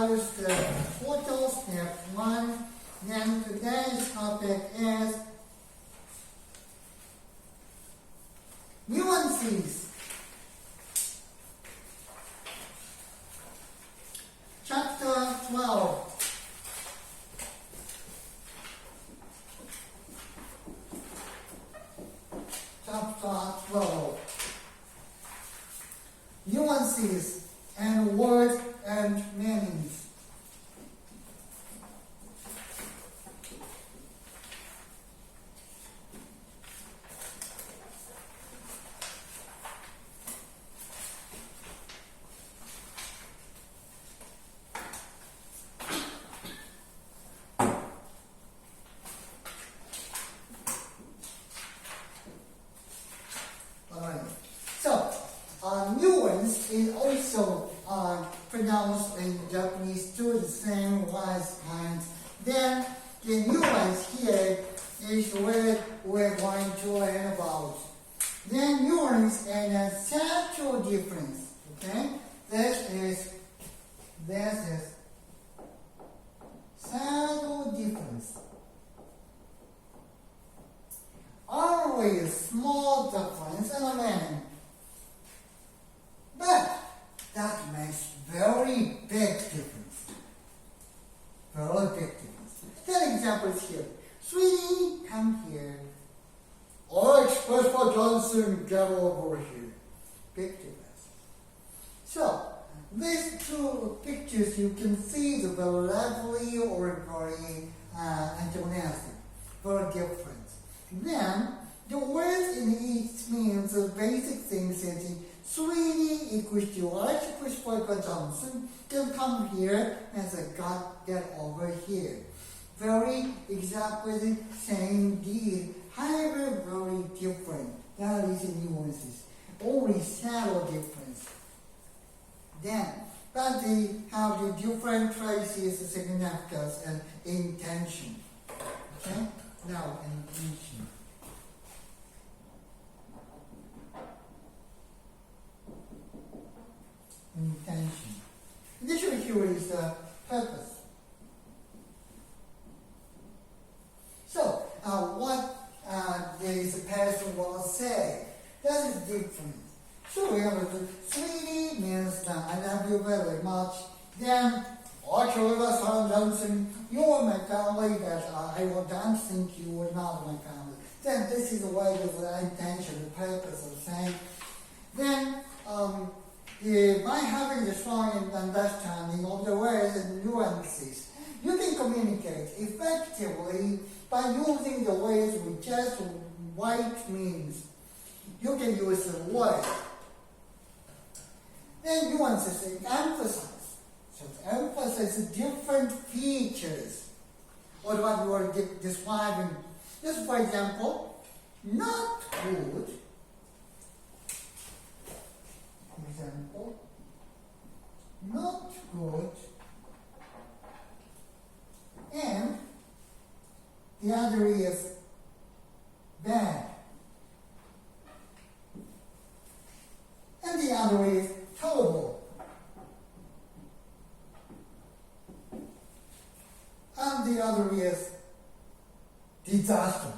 that is the total step 1. Then today's topic is nuances. Chapter 12. Chapter 12. Nuances and words and meanings. Nuance is also pronounced in Japanese to the same wise lines. Then the nuance here is what we're going to learn about. Then nuance and a subtle difference. Okay, this is subtle difference. Always small difference in a meaning. But that makes very big difference. Very big difference. 10 examples here. Sweetie, come here. Or express for Johnson, get over here. Big difference. So, these two pictures you can see the very lively or very enthusiastic. Very different. Then, the words in each means the basic things that Sweetie equals to Alex equals Michael Johnson can come here and say, God, get over here. Very exactly the same deed, however, very different. That is the nuances. Only subtle difference. Then, but they have the different traces, significance, and intention. Okay? Now, intention. Intention. Initially here is the purpose. So, what this person will say, that is different. So we have the sweetie means that I love you very much. Then, actually, Johnson, you are my family, that I will don't think you are not my family. Then this is the way of the intention, the purpose of saying. Then, by having the strong understanding of the words and nuances, you can communicate effectively by using the words with just white means. You can use the word. Then nuances emphasize. So emphasize different features of what you are describing. Just for example, not good. Example, not good, and the other is bad, and the other is terrible, and the other is disastrous.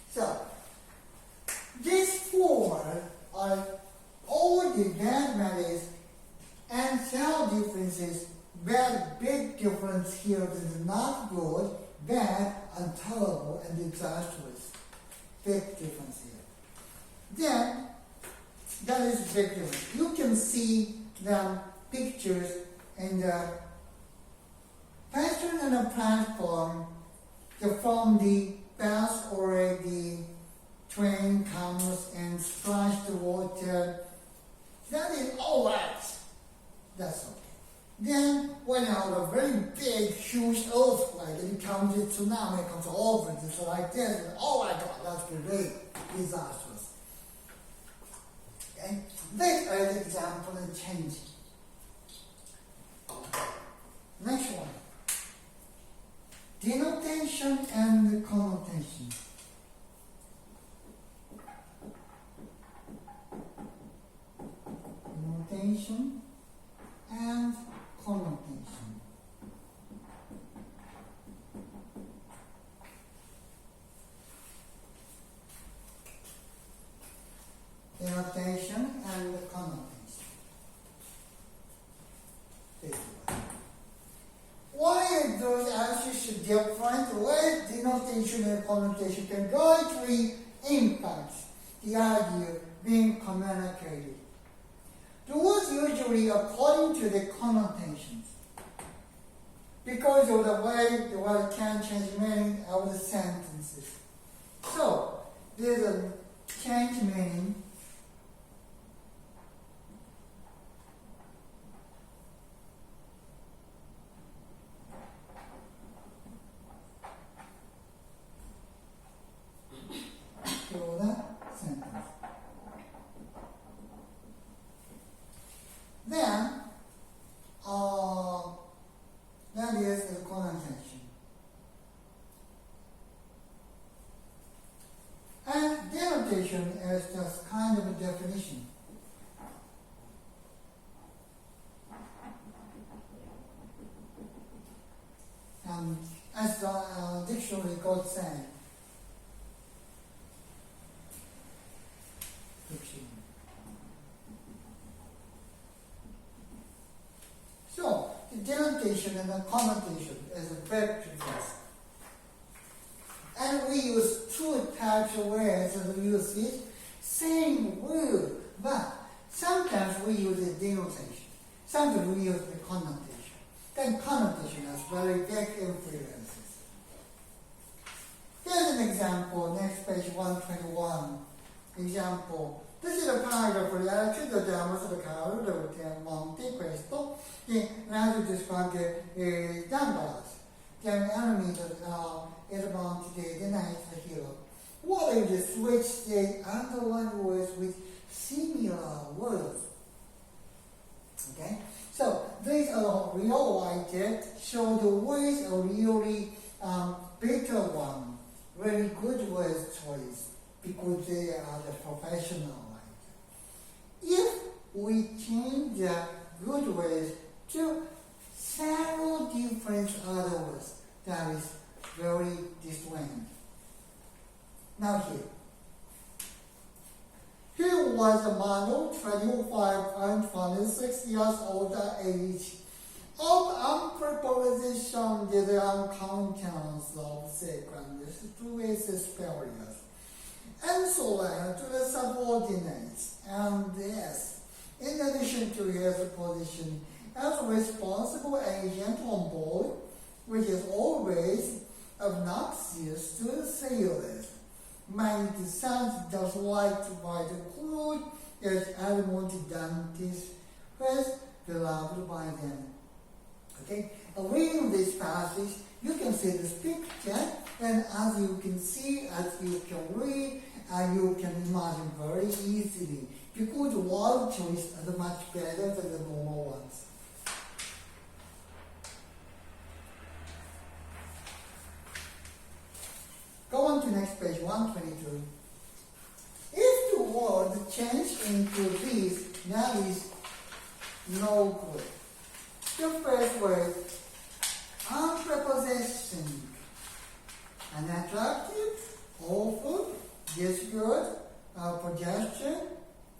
So, these four are all the bad matters and subtle differences, big difference here is not good, bad, and terrible, and disastrous. Big difference here. Then, that is big difference. You can see the pictures in the person on a platform from the bus or the train comes and splashes the water. That is all right. That's okay. Then, when I have a very big, huge earthquake, and it comes to tsunami, it comes over, it's like this, and oh my God, that's great, disastrous. Okay? This is an example of change. Next one. Denotation and connotation. Denotation and connotation. Denotation and connotation. This one. Why are those axes different? Why denotation and connotation can greatly impact the idea being communicated? The words usually according to the connotations, because of the way the word can change meaning of the sentences. So there's a change meaning. To the sentence. Then, that is the connotation. And denotation is just kind of a definition. As the dictionary code saying, so, the denotation and the connotation is a big difference. And we use two types of words, and we use it, same word, but sometimes we use the denotation, sometimes we use the connotation. Then connotation has very big influences. Here's an example, next page 121. Example. This is a paragraph related to the demos of the caro del monte questo che nato describe numbers. The enemy is about the night hero. What if you switch the underlined words with similar words? Okay? So these are real ideas, show the words are really better one, very good word choice, because they are the professional. If we change the good words to several different other words, that is very disjointed. Now here was a man of 25 and 26 years old age, of unpreposition to the uncountance of sequence to its superiors, and so on to the subordinates, and this, in addition to his position as responsible agent on board, which is always obnoxious to the sailors. My descent does like to buy the crude as Almontidantes was beloved by them. Okay, reading this passage, you can see this picture, and as you can see, as you can read, and you can imagine very easily, because the word choice are much better than the normal ones. Go on to next page, 122. If the word changed into this, that is no good. The first word, unpreposition, unattractive, awful, discord, projection,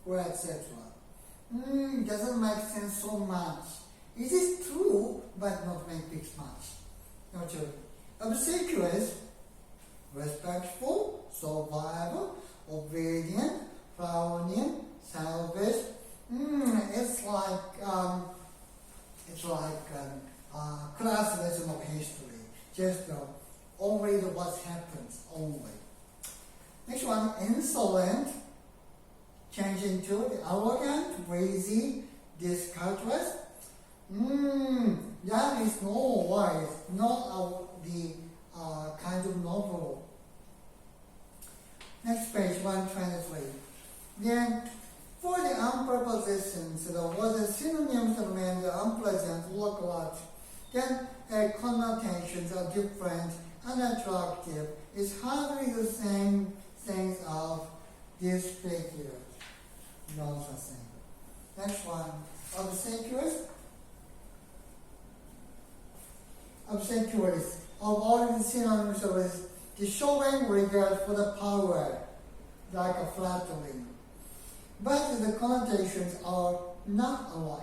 or etc. Doesn't make sense so much. It is true, but not make big much. No joke. Obsequious, respectful, survival, obedient, frowning, selfish. It's like classicism of history. Just only what happens only. Next one, insolent, change into the arrogant, crazy, discourteous. That is no wise, not the kind of novel. Next page, 123. Then, for the unprepositions, there was a synonym to mean the unpleasant, look a lot. Then, connotations are different unattractive is hardly the same things of disfigured. Nonsense. Next one. Obsequious. Of all the synonyms of it, the showing regard for the power, like a flattering. But the connotations are not alike.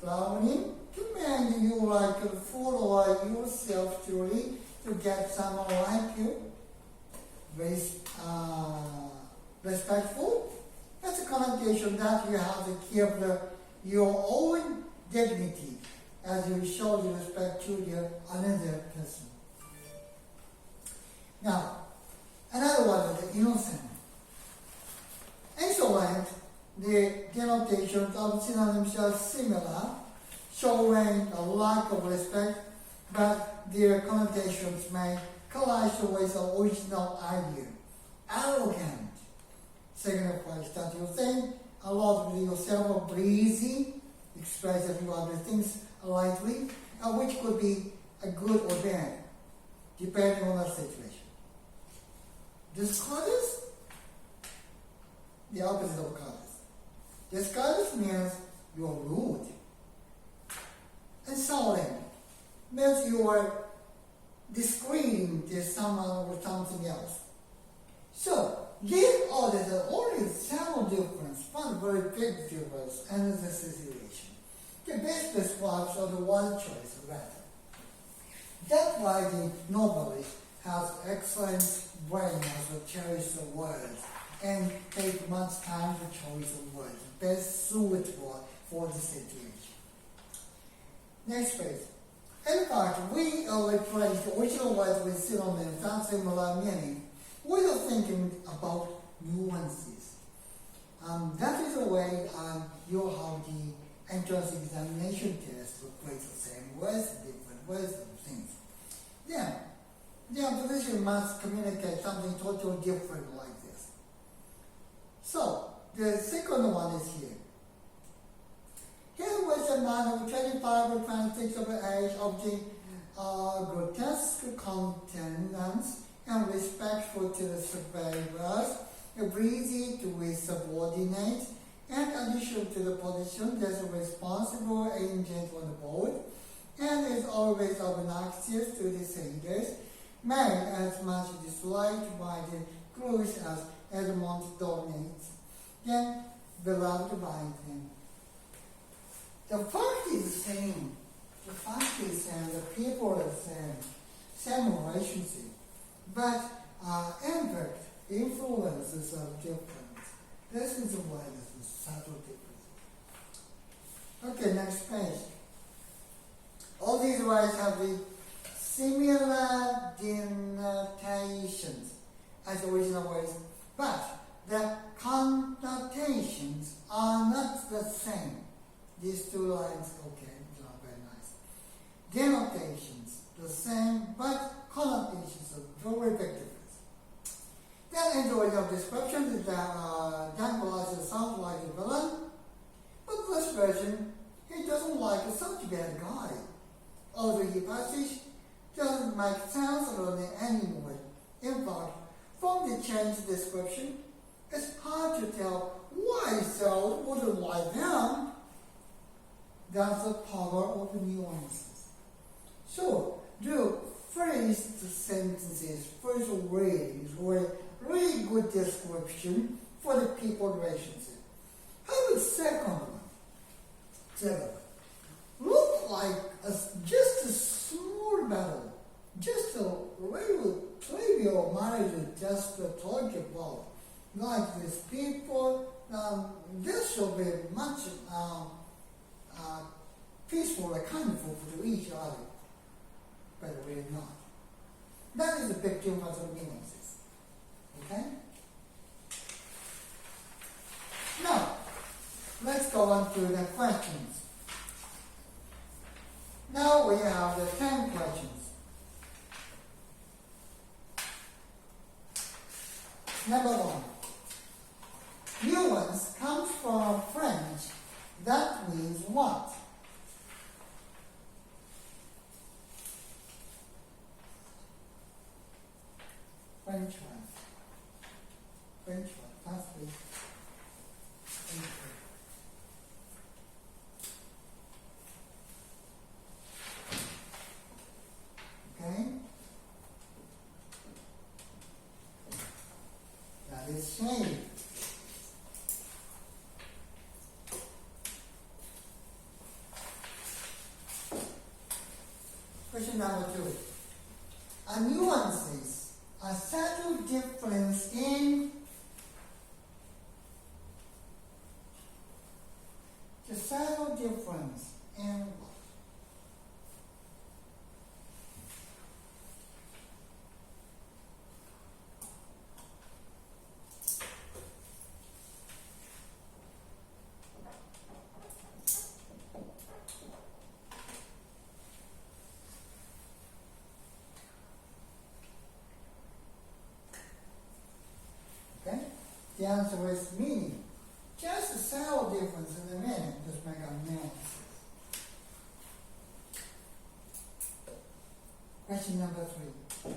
Flowering command you like a fool or yourself truly to get someone like you. Respectful. That's a connotation that you have to keep your own dignity as you show your respect to another person. Now, another one is the innocent. Insolent, the denotations of synonyms are similar, showing a lack of respect, but their connotations may collide with the original idea. Arrogant signifies that you think a lot with yourself, or breezy, express that you other things lightly, which could be a good or bad, depending on the situation. Discourteous, the opposite of courteous. Discourteous means you are rude. Insulting means you are disagreeing with someone or something else. So, these orders are only subtle difference, but very big difference in the situation. The best describes the one choice rather. That's why the novelist has excellent brain to cherish the words and take much time to choose the words best suitable for the situation. Next page. In fact, we replace the original words with synonyms and similar meaning. We are thinking about nuances. That is the way you have the entrance examination test to replace the same words, different words, and things. Then, the opposition must communicate something totally different like this. So, the second one is here. Here was a man of 25 or 26 of age of the grotesque countenance and respectful to the survivors, breezy to his subordinates, and addition to the position as a responsible agent on the board, and is always obnoxious to the sailors, made as much disliked by the crews as Edmond dominates, then beloved by them. The fact is the same. The fact is the same. The people are the same relationship. But impact, influences are different. This is why this is subtle difference. Okay, next page. All these words have the similar denotations as the original words, but the connotations are not the same. These two lines, okay, not very nice. Denotations, the same, but connotations are very big difference. Then in the original description is that Dan Velasquez sounds like a villain, but this version, he doesn't like such a bad guy. Although the passage doesn't make sense of it anymore. In fact, from the changed description, it's hard to tell why Saul wouldn't like them. That's the power of nuances. So, the first sentences, first readings were really good description for the people relationship. How about the second one? Look like just a small battle, just a little trivial matter to just talk about. Like these people, this should be much peaceful and kindful to each other, but we're not. That is a big difference of nuances. Okay? Now, let's go on to the questions. Now we have the 10 questions. Number 1. Nuance comes from French. That means what? French one. French one. That's it. French one. Okay? That is shade. Question number 2. A nuances, a subtle difference in the subtle difference in what? Okay? The answer is meaning. Just a subtle difference in the meaning, just make a nuances. Question number 3.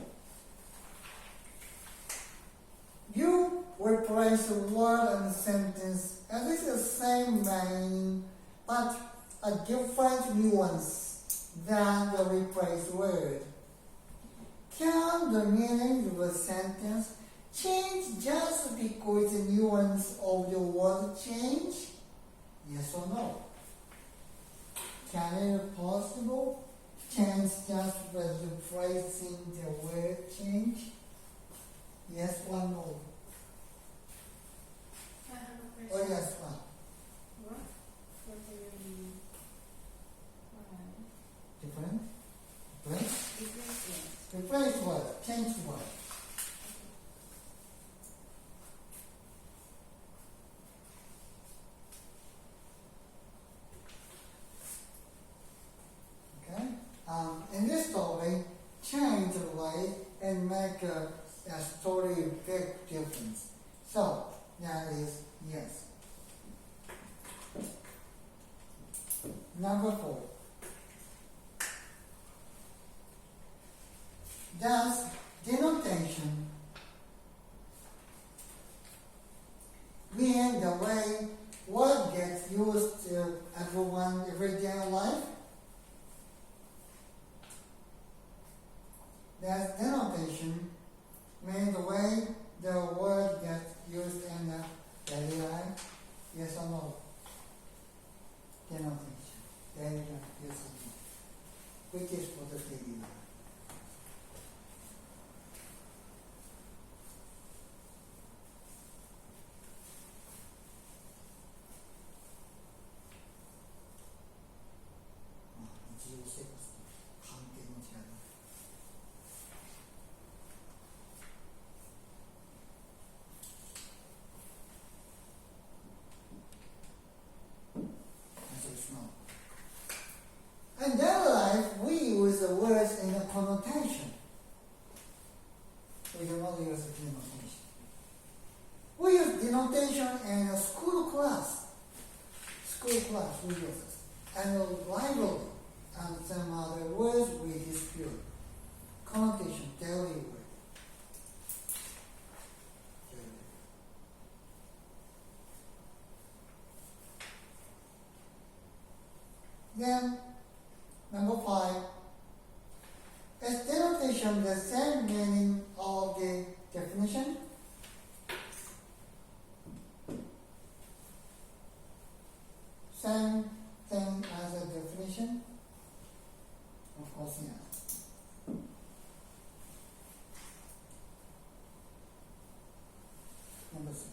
You replace a word and a sentence, and this is the same meaning, but a different nuance than the replaced word. Can the meaning of a sentence change just because the nuance of the word change? Yes or no? Can it possible change just with the phrasing the word change? Yes or no? I have a question. Oh yes, one. What? What do you mean? Different? Replace? Different. Replace word, change word. Okay? In this story, change the way and make a story big difference. So, that is yes. Number 4. Does denotation mean the way word gets used to everyone everyday life? Does denotation mean the way the word gets used in the daily life? Yes or no? Denotation. Daily life, yes or no? Which is for the daily life. In daily life, we use the words in a connotation. We can only use a denotation. We use denotation in a school class. School class, we use it. And a library, and some other words we dispute. Connotation, daily word. Then, number 5, is denotation the same meaning of the definition? Same thing as a definition? Of course, yes. Number 6.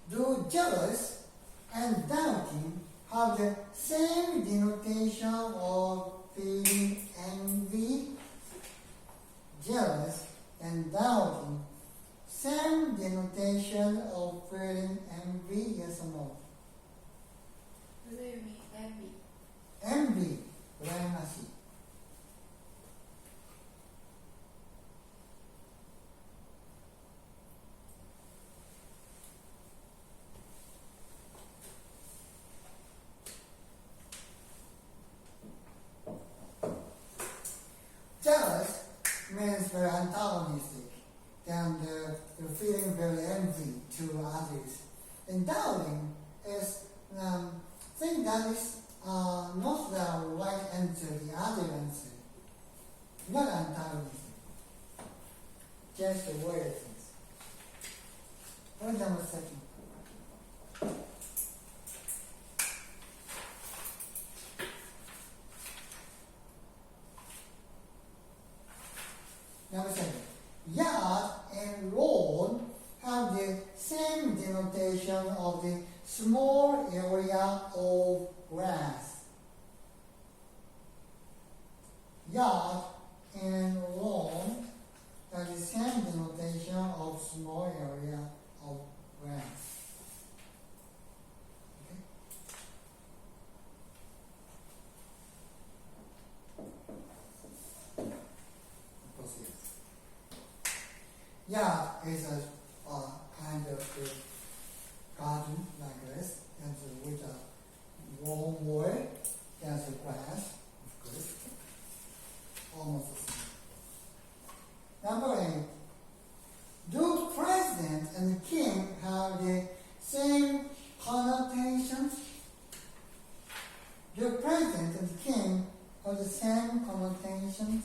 Do jealous and doubting have the same denotation of feeling envy? Jealous and doubting, same denotation of feeling envy, yes or no? What do you mean? Envy. Envy,羨ましい. antagonistic, then you're feeling very envy to others. And doubting is thing that is not the right answer, the other answer, not antagonistic. Just the way it is. Point number 2. Number 7. Yard and lawn have the same denotation of the small area of grass. Yard and lawn have the same denotation of small area of grass. Okay? Of course, yes. Yard is a kind of garden like this, and with a warm wall, there's a grass, of course, almost the same. Number 8. Do president and king have the same connotations? Do president and king have the same connotations?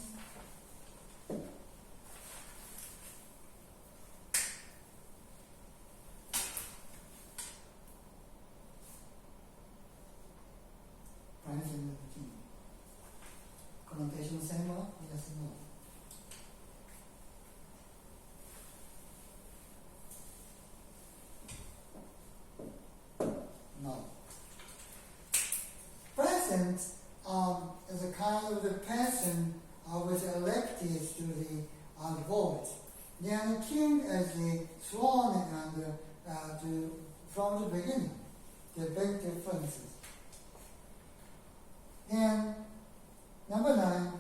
President and king. Connotation same or yes or no? No. President is a kind of the person who is elected to the vote. Then the king is the sworn and from the beginning. The big differences. Then number 9,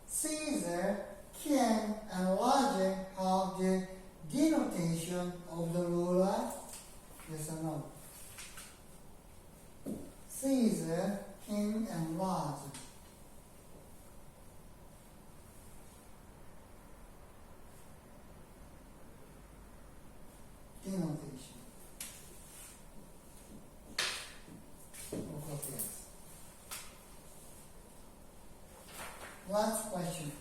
Caesar, king, and logic have the denotation of the ruler. Yes or no? Caesar, king, and logic. Denotation. Of course, yes. Last question.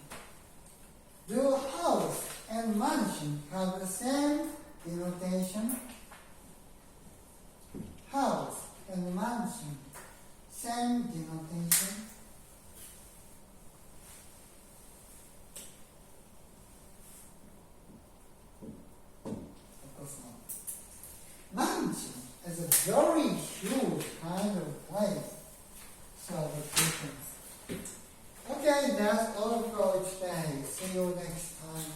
Do house and mansion have the same denotation? House and mansion, same denotation? Of course not. Mansion is a very huge kind of place. So the difference. Okay, that's all for today. See you next time.